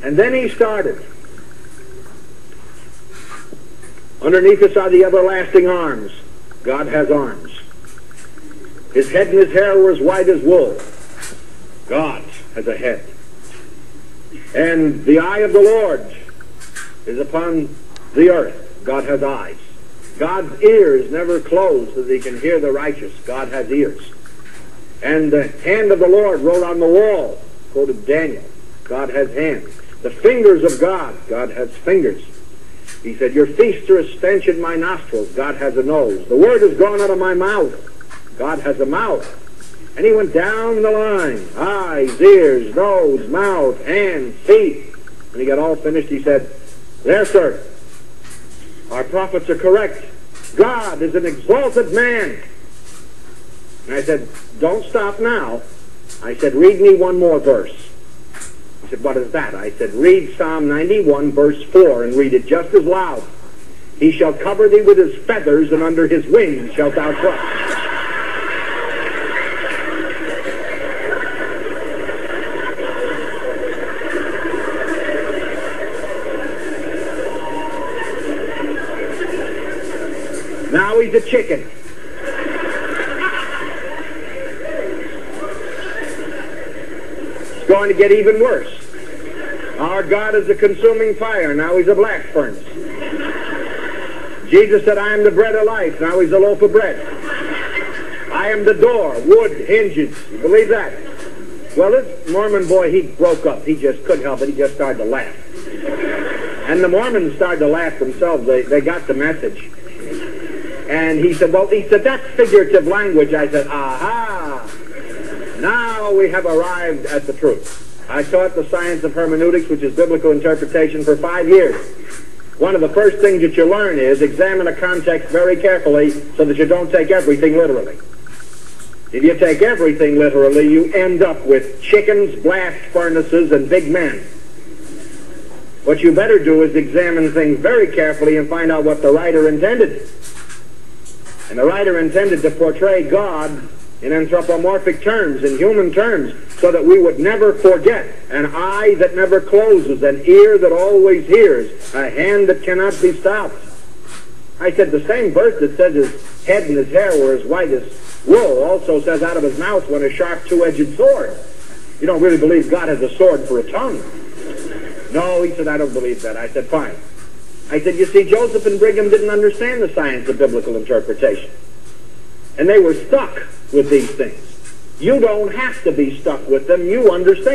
And then he started. Underneath us are the everlasting arms. God has arms. His head and his hair were as white as wool. God has a head. And the eye of the Lord is upon the earth. God has eyes. God's ears never close so that he can hear the righteous. God has ears. And the hand of the Lord wrote on the wall, quoted Daniel. God has hands. The fingers of God. God has fingers. He said, your feasts are a stench in my nostrils. God has a nose. The word has gone out of my mouth. God has a mouth. And he went down the line. Eyes, ears, nose, mouth, hands, feet. When he got all finished, he said, there, sir, our prophets are correct. God is an exalted man. And I said, don't stop now. I said, read me one more verse. He said, what is that? I said, read Psalm 91, verse 4, and read it just as loud. He shall cover thee with his feathers, and under his wings shalt thou trust. Now he's a chicken. It's going to get even worse. Our God is a consuming fire. Now he's a blast furnace. Jesus said, I am the bread of life. Now he's a loaf of bread. I am the door, wood, hinges. You believe that? Well, this Mormon boy, he broke up. He just couldn't help it. He just started to laugh. And the Mormons started to laugh themselves. They got the message. And he said, that's figurative language. I said, aha! Now we have arrived at the truth. I taught the science of hermeneutics, which is biblical interpretation, for 5 years. One of the first things that you learn is examine a context very carefully so that you don't take everything literally. If you take everything literally, you end up with chickens, blast furnaces, and big men. What you better do is examine things very carefully and find out what the writer intended. And the writer intended to portray God in anthropomorphic terms, in human terms, so that we would never forget. An eye that never closes, an ear that always hears, a hand that cannot be stopped. I said the same verse that says his head and his hair were as white as wool also says out of his mouth went a sharp two-edged sword. You don't really believe God has a sword for a tongue? No, he said, I don't believe that. I said, fine. I said, you see, Joseph and Brigham didn't understand the science of biblical interpretation. And they were stuck with these things. You don't have to be stuck with them. You understand.